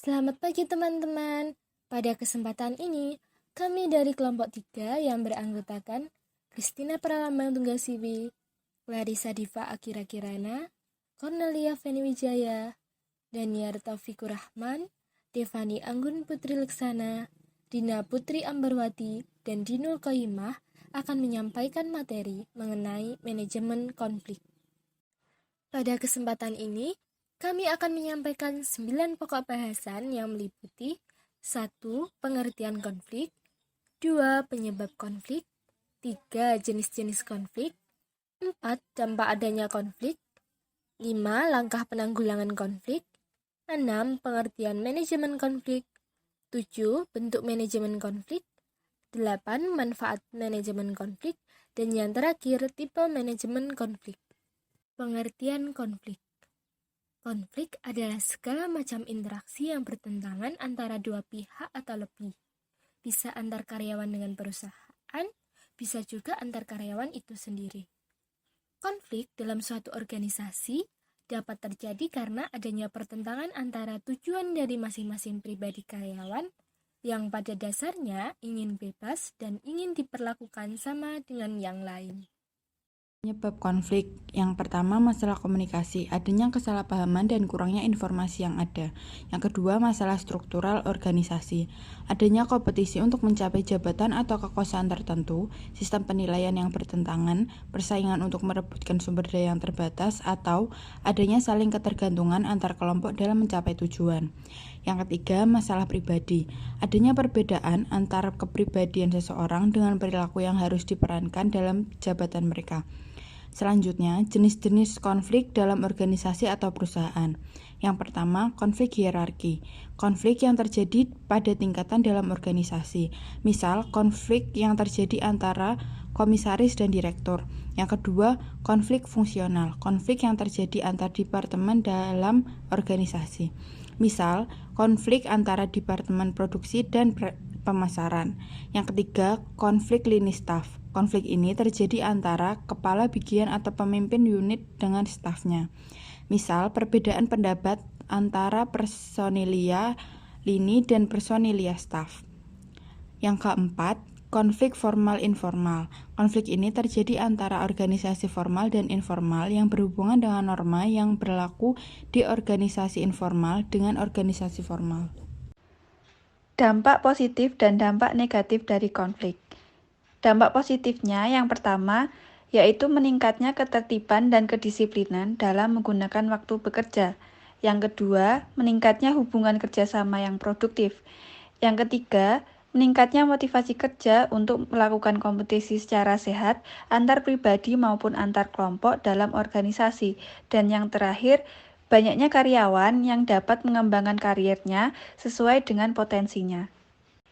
Selamat pagi teman-teman. Pada kesempatan ini, kami dari kelompok 3 yang beranggotakan Christina Pralambang Tunggal-Siwi, Clarissa Diva Akira Kirana, Cornelia Feni Wijaya, Daniar Taufikur Rahman, Devani Anggun Putri Leksana, Dina Putri Ambarwati, dan Dinul Qoyimah akan menyampaikan materi mengenai manajemen konflik. Pada kesempatan ini, kami akan menyampaikan 9 pokok bahasan yang meliputi 1. Pengertian konflik, 2. Penyebab konflik, 3. Jenis-jenis konflik, 4. Dampak adanya konflik, 5. Langkah penanggulangan konflik, 6. Pengertian manajemen konflik, 7. Bentuk manajemen konflik, 8. Manfaat manajemen konflik, dan yang terakhir tipe manajemen konflik. Pengertian konflik. Konflik adalah segala macam interaksi yang bertentangan antara dua pihak atau lebih. Bisa antar karyawan dengan perusahaan, bisa juga antar karyawan itu sendiri. Konflik dalam suatu organisasi dapat terjadi karena adanya pertentangan antara tujuan dari masing-masing pribadi karyawan yang pada dasarnya ingin bebas dan ingin diperlakukan sama dengan yang lain. Penyebab konflik. Yang pertama, masalah komunikasi, adanya kesalahpahaman dan kurangnya informasi yang ada. Yang kedua, masalah struktural organisasi, adanya kompetisi untuk mencapai jabatan atau kekuasaan tertentu, sistem penilaian yang bertentangan, persaingan untuk merebutkan sumber daya yang terbatas, atau adanya saling ketergantungan antar kelompok dalam mencapai tujuan. Yang ketiga, masalah pribadi, adanya perbedaan antara kepribadian seseorang dengan perilaku yang harus diperankan dalam jabatan mereka. Selanjutnya, jenis-jenis konflik dalam organisasi atau perusahaan. Yang pertama, konflik hierarki. Konflik yang terjadi pada tingkatan dalam organisasi. Misal, konflik yang terjadi antara komisaris dan direktur. Yang kedua, konflik fungsional. Konflik yang terjadi antar departemen dalam organisasi. Misal, konflik antara departemen produksi dan pemasaran. Yang ketiga, konflik lini staf. Konflik ini terjadi antara kepala bagian atau pemimpin unit dengan stafnya. Misal, perbedaan pendapat antara personilia lini dan personilia staf. Yang keempat, konflik formal-informal. Konflik ini terjadi antara organisasi formal dan informal yang berhubungan dengan norma yang berlaku di organisasi informal dengan organisasi formal. Dampak positif dan dampak negatif dari konflik. Dampak positifnya yang pertama, yaitu meningkatnya ketertiban dan kedisiplinan dalam menggunakan waktu bekerja. Yang kedua, meningkatnya hubungan kerjasama yang produktif. Yang ketiga, meningkatnya motivasi kerja untuk melakukan kompetisi secara sehat antar pribadi maupun antar kelompok dalam organisasi. Dan yang terakhir, banyaknya karyawan yang dapat mengembangkan karirnya sesuai dengan potensinya.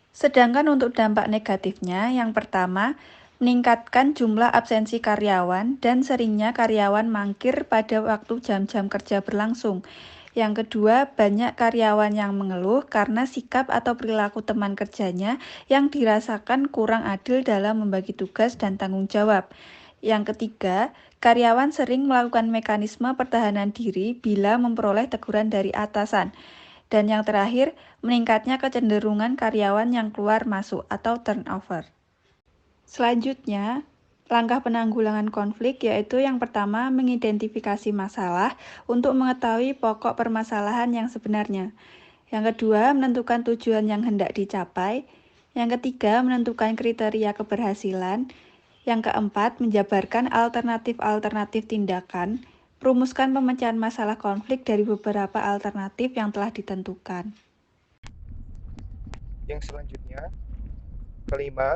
Sedangkan untuk dampak negatifnya, yang pertama, meningkatkan jumlah absensi karyawan dan seringnya karyawan mangkir pada waktu jam-jam kerja berlangsung. Yang kedua, banyak karyawan yang mengeluh karena sikap atau perilaku teman kerjanya yang dirasakan kurang adil dalam membagi tugas dan tanggung jawab. Yang ketiga, karyawan sering melakukan mekanisme pertahanan diri bila memperoleh teguran dari atasan. Dan yang terakhir, meningkatnya kecenderungan karyawan yang keluar masuk atau turnover. Selanjutnya, langkah penanggulangan konflik yaitu yang pertama mengidentifikasi masalah untuk mengetahui pokok permasalahan yang sebenarnya. Yang kedua, menentukan tujuan yang hendak dicapai. Yang ketiga, menentukan kriteria keberhasilan. Yang keempat, menjabarkan alternatif-alternatif tindakan. Rumuskan pemecahan masalah konflik dari beberapa alternatif yang telah ditentukan. Yang selanjutnya, kelima,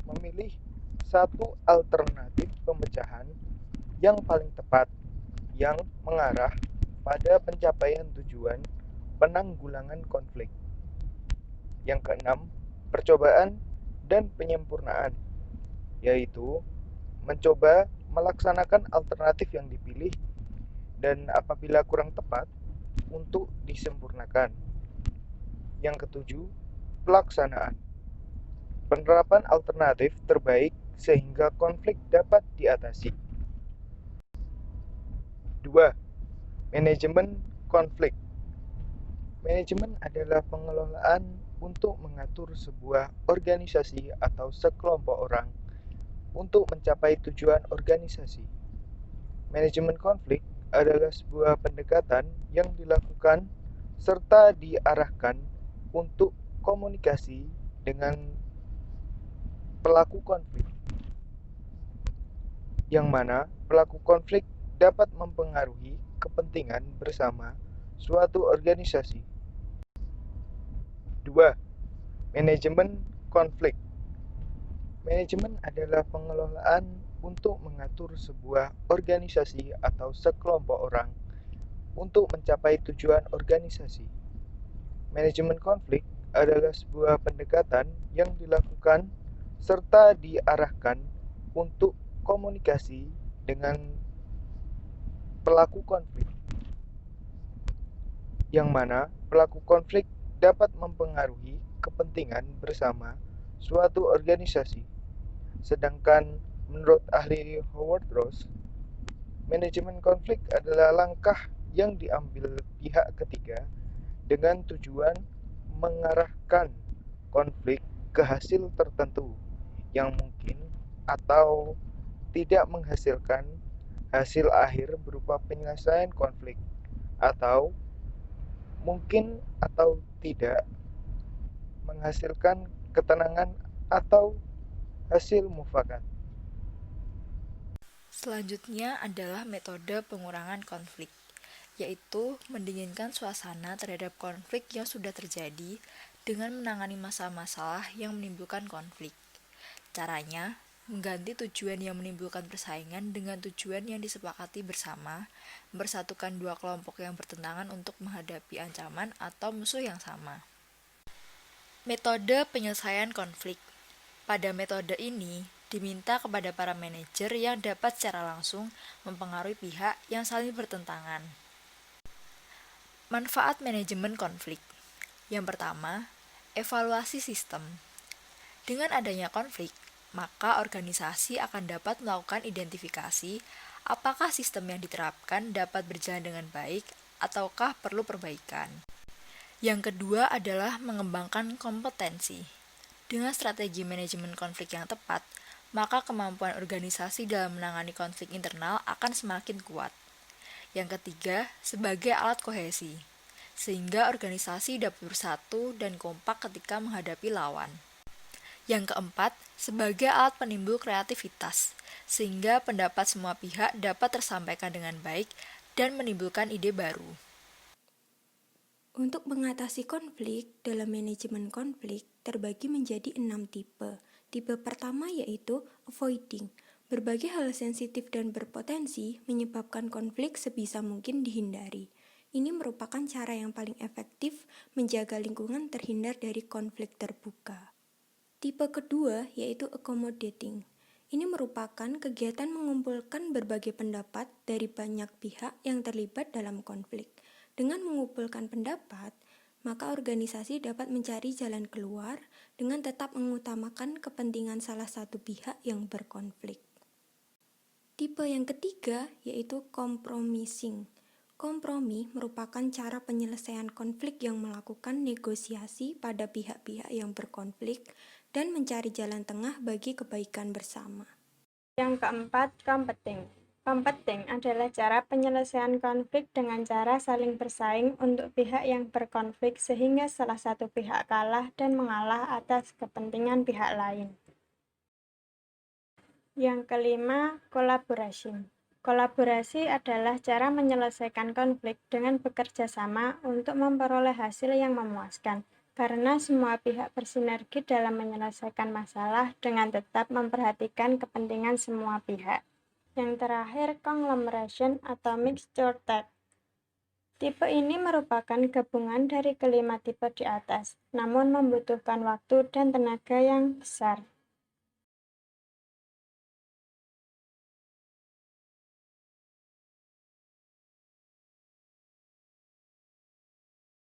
memilih satu alternatif pemecahan yang paling tepat yang mengarah pada pencapaian tujuan penanggulangan konflik. Yang keenam, percobaan dan penyempurnaan, yaitu mencoba melaksanakan alternatif yang dipilih dan apabila kurang tepat untuk disempurnakan. Yang ketujuh, pelaksanaan. Penerapan alternatif terbaik sehingga konflik dapat diatasi. 2. Manajemen konflik. Manajemen adalah pengelolaan untuk mengatur sebuah organisasi atau sekelompok orang untuk mencapai tujuan organisasi. Manajemen konflik adalah sebuah pendekatan yang dilakukan serta diarahkan untuk komunikasi dengan pelaku konflik, yang mana pelaku konflik dapat mempengaruhi kepentingan bersama suatu organisasi. 2. Manajemen konflik. Manajemen adalah pengelolaan untuk mengatur sebuah organisasi atau sekelompok orang untuk mencapai tujuan organisasi. Manajemen konflik adalah sebuah pendekatan yang dilakukan serta diarahkan untuk komunikasi dengan pelaku konflik, yang mana pelaku konflik dapat mempengaruhi kepentingan bersama suatu organisasi. Sedangkan menurut ahli Howard Ross, manajemen konflik adalah langkah yang diambil pihak ketiga dengan tujuan mengarahkan konflik ke hasil tertentu yang mungkin atau tidak menghasilkan hasil akhir berupa penyelesaian konflik, atau mungkin atau tidak menghasilkan ketenangan atau hasil mufakat. Selanjutnya adalah metode pengurangan konflik, yaitu mendinginkan suasana terhadap konflik yang sudah terjadi dengan menangani masalah-masalah yang menimbulkan konflik. Caranya, mengganti tujuan yang menimbulkan persaingan dengan tujuan yang disepakati bersama, mempersatukan dua kelompok yang bertentangan untuk menghadapi ancaman atau musuh yang sama. Metode penyelesaian konflik. Pada metode ini, diminta kepada para manajer yang dapat secara langsung mempengaruhi pihak yang saling bertentangan. Manfaat manajemen konflik. Yang pertama, evaluasi sistem. Dengan adanya konflik, maka organisasi akan dapat melakukan identifikasi apakah sistem yang diterapkan dapat berjalan dengan baik ataukah perlu perbaikan. Yang kedua adalah mengembangkan kompetensi. Dengan strategi manajemen konflik yang tepat, maka kemampuan organisasi dalam menangani konflik internal akan semakin kuat. Yang ketiga, sebagai alat kohesi, sehingga organisasi dapat bersatu dan kompak ketika menghadapi lawan. Yang keempat, sebagai alat penimbul kreativitas, sehingga pendapat semua pihak dapat tersampaikan dengan baik dan menimbulkan ide baru. Untuk mengatasi konflik, dalam manajemen konflik terbagi menjadi 6 tipe. Tipe pertama yaitu avoiding. Berbagai hal sensitif dan berpotensi menyebabkan konflik sebisa mungkin dihindari. Ini merupakan cara yang paling efektif menjaga lingkungan terhindar dari konflik terbuka. Tipe kedua yaitu accommodating. Ini merupakan kegiatan mengumpulkan berbagai pendapat dari banyak pihak yang terlibat dalam konflik. Dengan mengumpulkan pendapat, maka organisasi dapat mencari jalan keluar dengan tetap mengutamakan kepentingan salah satu pihak yang berkonflik. Tipe yang ketiga yaitu compromising. Kompromi merupakan cara penyelesaian konflik yang melakukan negosiasi pada pihak-pihak yang berkonflik dan mencari jalan tengah bagi kebaikan bersama. Yang keempat, competing. Competing adalah cara penyelesaian konflik dengan cara saling bersaing untuk pihak yang berkonflik sehingga salah satu pihak kalah dan mengalah atas kepentingan pihak lain. Yang kelima, collaboration. Kolaborasi adalah cara menyelesaikan konflik dengan bekerja sama untuk memperoleh hasil yang memuaskan, karena semua pihak bersinergi dalam menyelesaikan masalah dengan tetap memperhatikan kepentingan semua pihak. Yang terakhir, conglomeration atau mixture type. Tipe ini merupakan gabungan dari kelima tipe di atas, namun membutuhkan waktu dan tenaga yang besar.